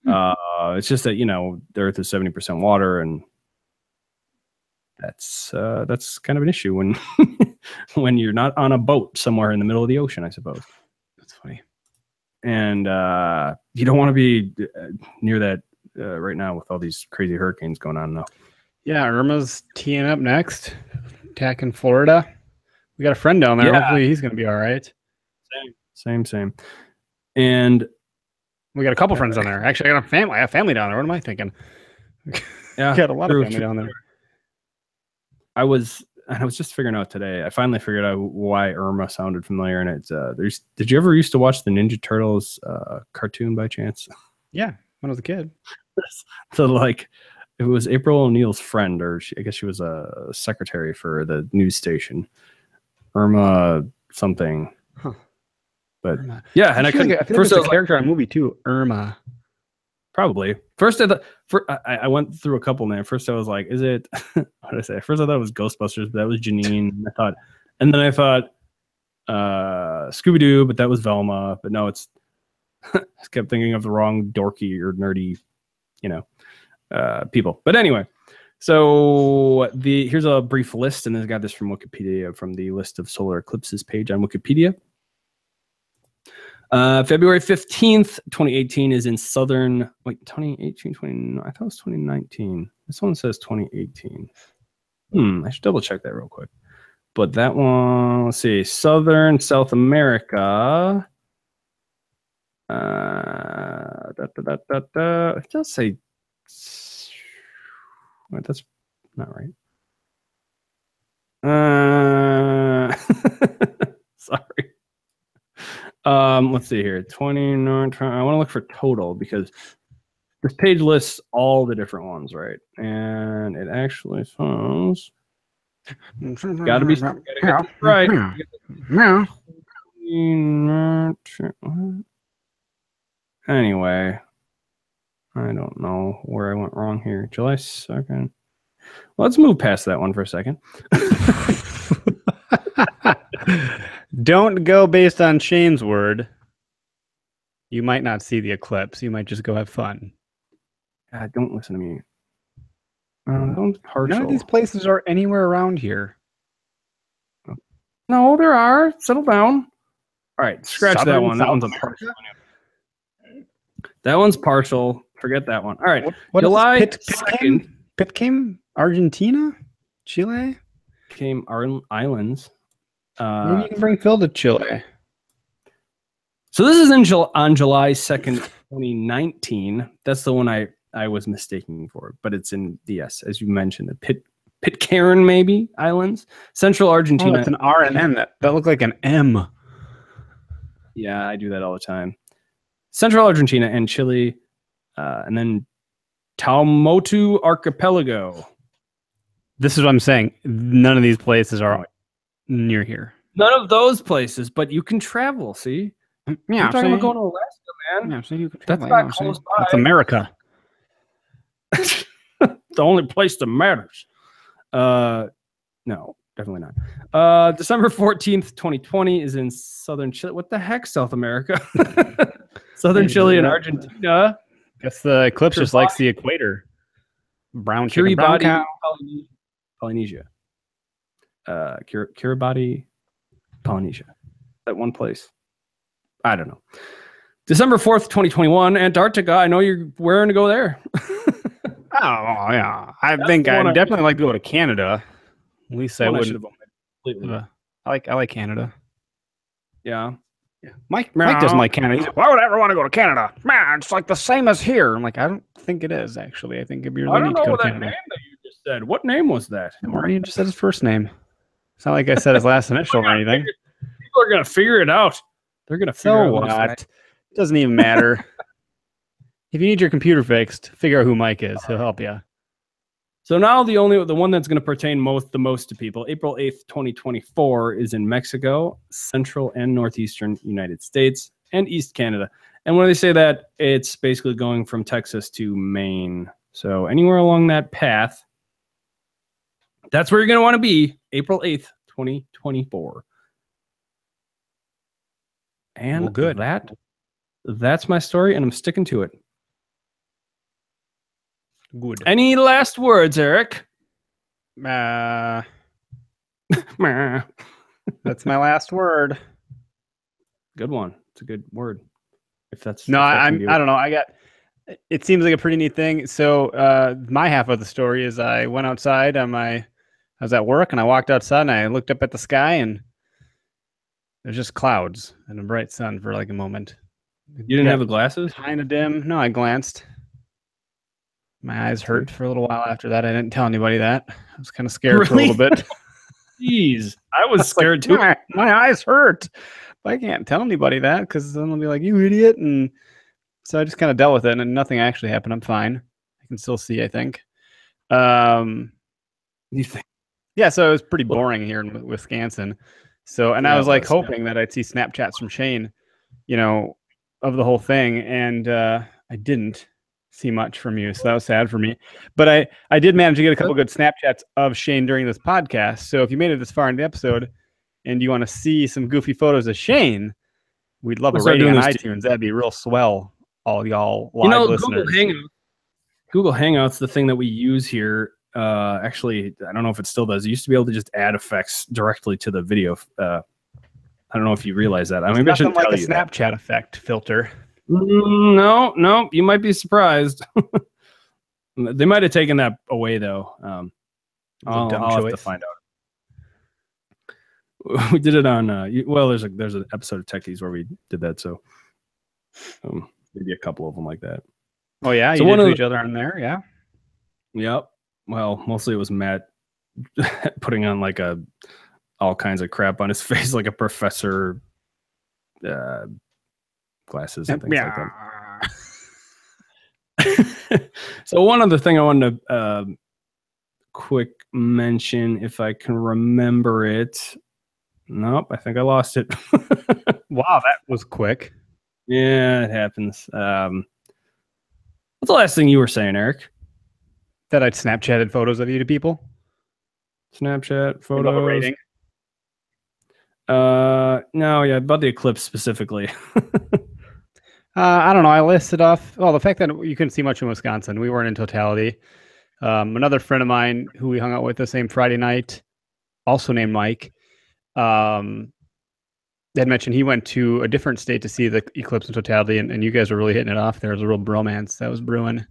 It's just that, you know, the Earth is 70% water, and that's kind of an issue when when you're not on a boat somewhere in the middle of the ocean, I suppose. That's funny. And you don't want to be near that right now with all these crazy hurricanes going on, though. Yeah, Irma's teeing up next, attacking Florida. We got a friend down there. Yeah. Hopefully he's going to be all right. Same. And we got a couple friends down there. Actually, I have family down there. What am I thinking? Yeah, got a lot of family down there. I was just figuring out today. I finally figured out why Irma sounded familiar. And it's did you ever used to watch the Ninja Turtles cartoon by chance? Yeah, when I was a kid. So like, it was April O'Neil's friend, or I guess she was a secretary for the news station. Irma something. Huh. But Irma. Yeah, and I couldn't. Like, I feel first, like it's a character on a movie too. Irma. Probably. First, I went through a couple names. First, I was like, "Is it?" What did I say? First, I thought it was Ghostbusters, but that was Janine. And then I thought Scooby Doo, but that was Velma. But no, it's. I kept thinking of the wrong dorky or nerdy, you know, people. But anyway, so here's a brief list, and I got this from Wikipedia, from the list of solar eclipses page on Wikipedia. February 15th, 2018 is in southern, 2018, 20, I thought it was 2019. This one says 2018. I should double check that real quick. But that one, let's see, southern South America. It does say, wait, that's not right. Sorry. Let's see here. 29. I want to look for total because this page lists all the different ones, right? And it actually says Gotta be gotta get this right. Anyway, I don't know where I went wrong here. July 2nd. Let's move past that one for a second. Don't go based on Shane's word. You might not see the eclipse. You might just go have fun. God, don't listen to me. Don't partial. None of these places are anywhere around here. No, there are. Settle down. All right, scratch that one. That one's a partial. That one's partial. Forget that one. All right, what July is this? Pitcairn, Argentina, Chile. Came Islands. Maybe you can bring Phil to Chile. So this is on July 2nd, 2019. That's the one I was mistaking for, but it's in yes, as you mentioned, the Pitcairn maybe Islands, Central Argentina. Oh, it's an R and M. That looked like an M. Yeah, I do that all the time. Central Argentina and Chile, and then Tuamotu Archipelago. This is what I'm saying. None of these places are near here. None of those places, but you can travel. See, yeah, I'm talking about going to Alaska, man. Yeah, so you can travel. That's not close by. That's America. The only place that matters. No, definitely not. December 14th, 2020 is in southern Chile. What the heck, South America? Southern Chile and Argentina. Guess the eclipse just likes the equator. Brown chicken, brown cow. Polynesia. Kiribati, Polynesia. That one place. I don't know. December 4th, 2021, Antarctica. I know you're raring to go there. Oh, yeah. I think I'd definitely like to go to Canada. At least I wouldn't. I like Canada. Yeah. Mike doesn't like Canada. He's like, why would I ever want to go to Canada? Man, it's like the same as here. I'm like, I don't think it is, actually. I think it'd be really neat to go to Canada. Name that you just said. What name was that? Maureen just said his first name. It's not like I said his last initial or anything. People are going to figure it out. They're going to figure out what. It doesn't even matter. If you need your computer fixed, figure out who Mike is. He'll help you. So now the one that's going to pertain the most to people, April 8th, 2024, is in Mexico, Central and Northeastern United States, and East Canada. And when they say that, it's basically going from Texas to Maine. So anywhere along that path, that's where you're going to want to be, April 8th, 2024. And well, good. That's my story, and I'm sticking to it. Good. Any last words, Eric? That's my last word. Good one. It's a good word. If that's no, I don't know. It seems like a pretty neat thing. So my half of the story is I went outside I was at work and I walked outside and I looked up at the sky and there's just clouds and a bright sun for like a moment. You didn't have the glasses? Kind of dim. No, I glanced. My eyes hurt for a little while after that. I didn't tell anybody that. I was kind of scared for a little bit. Jeez, I was scared too. My eyes hurt. But I can't tell anybody that because then they'll be like, you idiot. And so I just kind of dealt with it and nothing actually happened. I'm fine. I can still see, I think. You think? Yeah, so it was pretty boring here in Wisconsin. So, and I was like hoping that I'd see Snapchats from Shane, of the whole thing. And I didn't see much from you, so that was sad for me. But I did manage to get a couple good Snapchats of Shane during this podcast. So if you made it this far in the episode and you want to see some goofy photos of Shane, we'd love a rating on iTunes. That'd be real swell. All y'all live listeners. Google Hangouts, the thing that we use here. Actually, I don't know if it still does. It used to be able to just add effects directly to the video. I don't know if you realize that. I mean, nothing like a Snapchat effect filter. No, you might be surprised. They might have taken that away though. I'll have to find out. We did it on. There's an episode of Techies where we did that. So maybe a couple of them like that. Oh yeah, you did to each other on there. Yeah. Yep. Well, mostly it was Matt putting on like all kinds of crap on his face, like a professor. Glasses and things like that. So one other thing I wanted to quick mention if I can remember it. Nope, I think I lost it. Wow, that was quick. Yeah, it happens. What's the last thing you were saying, Eric? That I'd Snapchatted photos of you to people. Snapchat About the photos. rating. No, yeah, about the Eclipse specifically. I don't know. I listed off. Well, the fact that you couldn't see much in Wisconsin, we weren't in totality. Another friend of mine who we hung out with the same Friday night, also named Mike, had mentioned he went to a different state to see the Eclipse in totality, and you guys were really hitting it off. There was a real bromance that was brewing.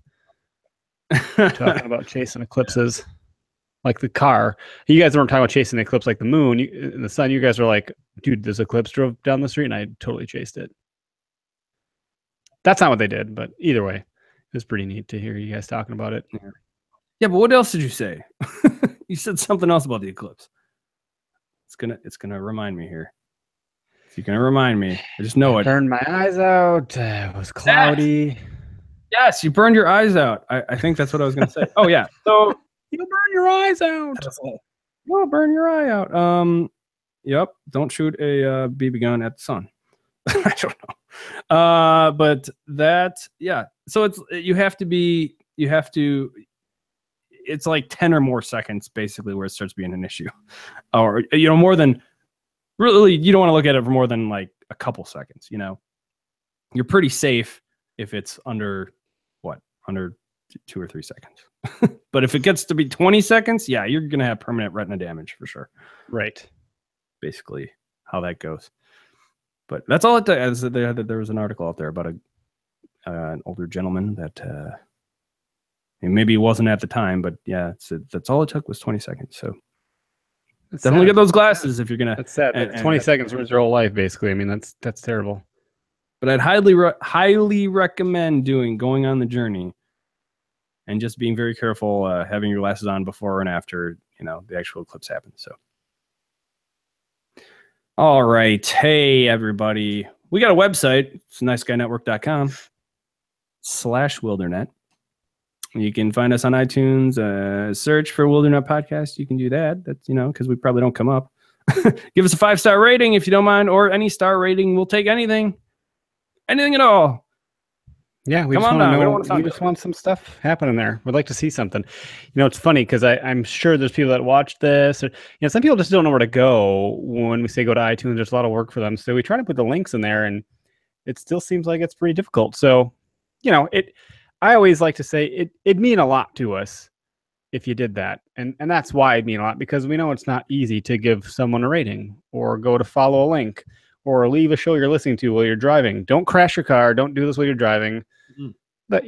Talking about chasing eclipses, like the car. You guys weren't talking about chasing the eclipse like the moon and the sun. You guys were like, dude, this eclipse drove down the street, and I totally chased it. That's not what they did, but either way, it was pretty neat to hear you guys talking about it. Yeah, but what else did you say? You said something else about the eclipse. It's gonna remind me here. If you're gonna remind me, I just know it. Burned my eyes out. It was cloudy. Yes, you burned your eyes out. I think that's what I was gonna say. Oh yeah. So you burn your eyes out. Oh, burn your eye out. Yep. Don't shoot a BB gun at the sun. I don't know. But that, yeah. So it's like 10 or more seconds basically where it starts being an issue. Or, more than, really, you don't want to look at it for more than like a couple seconds, You're pretty safe if it's under 2 or 3 seconds. But if it gets to be 20 seconds, yeah, you're going to have permanent retina damage for sure. Right. Basically how that goes. But that's all it does. There was an article out there about an older gentleman that maybe he wasn't at the time, but yeah, that's all it took was 20 seconds. So that's definitely sad. get those glasses if you're going to. That's sad. 20 seconds ruins your whole life, basically. I mean, that's terrible. But I'd highly recommend going on the journey and just being very careful, having your glasses on before and after, the actual eclipse happens. So, all right. Hey, everybody. We got a website. It's niceguynetwork.com/Wildernet. You can find us on iTunes. Search for Wildernet Podcast. You can do that. That's, because we probably don't come up. Give us a 5-star rating if you don't mind, or any star rating. We'll take anything. Anything at all. Yeah, we just want some stuff happening there. We'd like to see something. It's funny because I'm sure there's people that watch this. Or, some people just don't know where to go when we say go to iTunes. There's a lot of work for them. So we try to put the links in there, and it still seems like it's pretty difficult. So, I always like to say it'd mean a lot to us if you did that. And that's why it'd mean a lot, because we know it's not easy to give someone a rating or go to follow a link or leave a show you're listening to while you're driving. Don't crash your car. Don't do this while you're driving. But,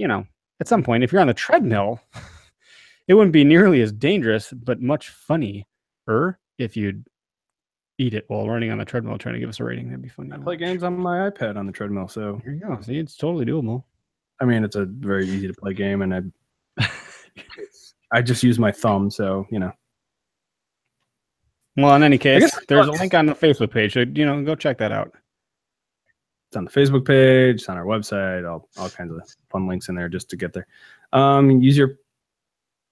at some point, if you're on the treadmill, it wouldn't be nearly as dangerous, but much funnier if you'd eat it while running on the treadmill trying to give us a rating. That'd be funny. I play games on my iPad on the treadmill, so here you go. See, it's totally doable. I mean, it's a very easy to play game, and I just use my thumb, so, Well, in any case, there's a link on the Facebook page. So, go check that out. It's on the Facebook page. It's on our website. All kinds of fun links in there just to get there. Use your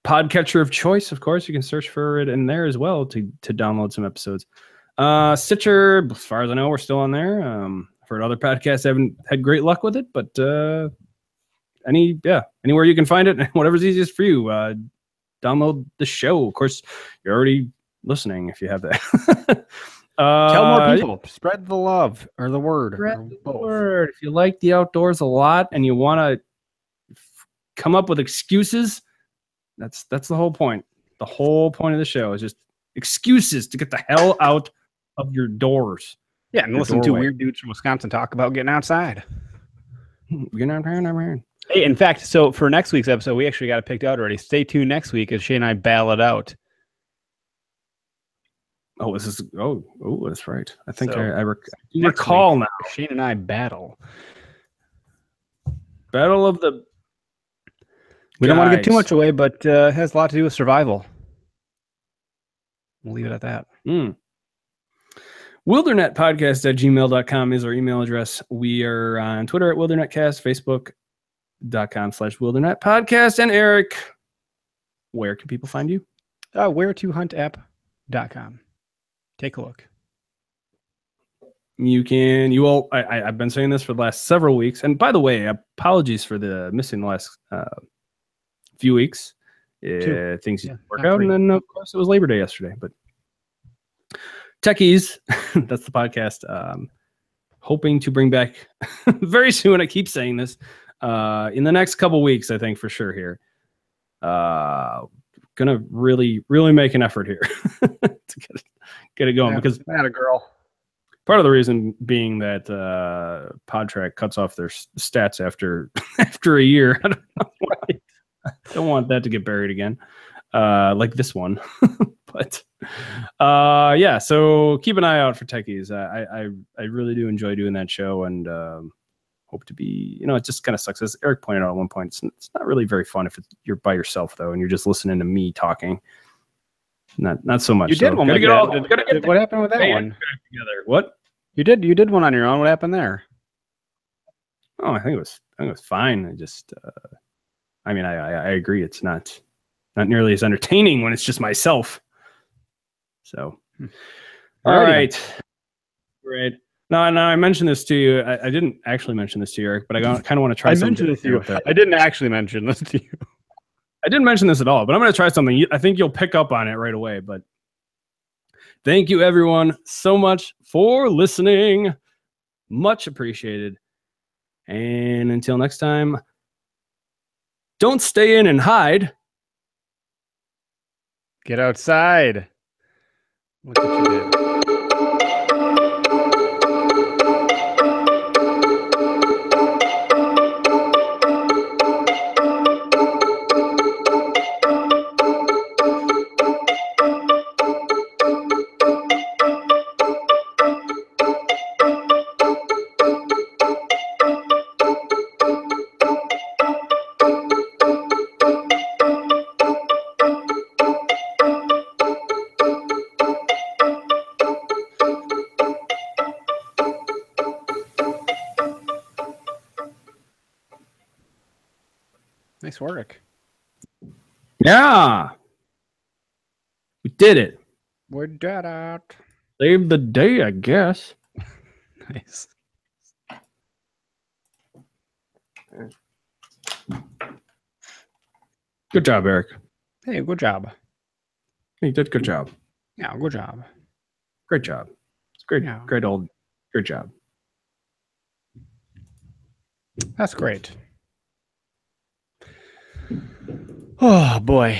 podcatcher of choice, of course. You can search for it in there as well to download some episodes. Stitcher, as far as I know, we're still on there. I've heard other podcasts haven't had great luck with it, but anywhere you can find it, whatever's easiest for you. Download the show. Of course, you're already listening if you have that. Tell more people. Spread the love or the word. Spread the word. If you like the outdoors a lot and you want to come up with excuses, that's the whole point. The whole point of the show is just excuses to get the hell out of your doors. Yeah, and listen to weird dudes from Wisconsin talk about getting outside. Getting outside. Hey, in fact, so for next week's episode, we actually got it picked out already. Stay tuned next week as Shane and I battle it out. Oh, that's right. I think So, I recall now. Shane and I battle. Battle of the We don't want to give too much away, but it has a lot to do with survival. We'll leave it at that. Wildernetpodcast@gmail.com is our email address. We are on Twitter at WildernetCast, Facebook.com/WildernetPodcast. And Eric, where can people find you? wheretohuntapp.com. Take a look. I've been saying this for the last several weeks. And by the way, apologies for the missing the last few weeks. Things didn't work out. And then, of course, it was Labor Day yesterday. But Techies, that's the podcast. Hoping to bring back very soon. I keep saying this. In the next couple weeks, I think for sure here. Gonna really make an effort here to get it going, because not a girl. Part of the reason being that PodTrack cuts off their stats after a year. I don't want that to get buried again, like this one. But yeah, so keep an eye out for Techies. I really do enjoy doing that show, and hope to be, it just kind of sucks. As Eric pointed out at one point, it's not really very fun if you're by yourself, though, and you're just listening to me talking. Not so much. You did one. What happened with that one? Together. What? You did one on your own. What happened there? Oh, I think it was fine. I just, I agree. It's not nearly as entertaining when it's just myself. So, all right. Great. No, I mentioned this to you. I didn't actually mention this to you, Eric, but I kind of want to try something. I mentioned this to you. I didn't actually mention this to you. I didn't mention this at all, but I'm going to try something. I think you'll pick up on it right away. But thank you, everyone, so much for listening. Much appreciated. And until next time, don't stay in and hide. Get outside. Look what you did. Nice work. Yeah. We did it. We did it. Saved the day, I guess. Nice. Good job, Eric. Hey, good job. You did good job. Yeah, good job. Great job. It's great. Yeah. Great job. That's great. Oh, boy.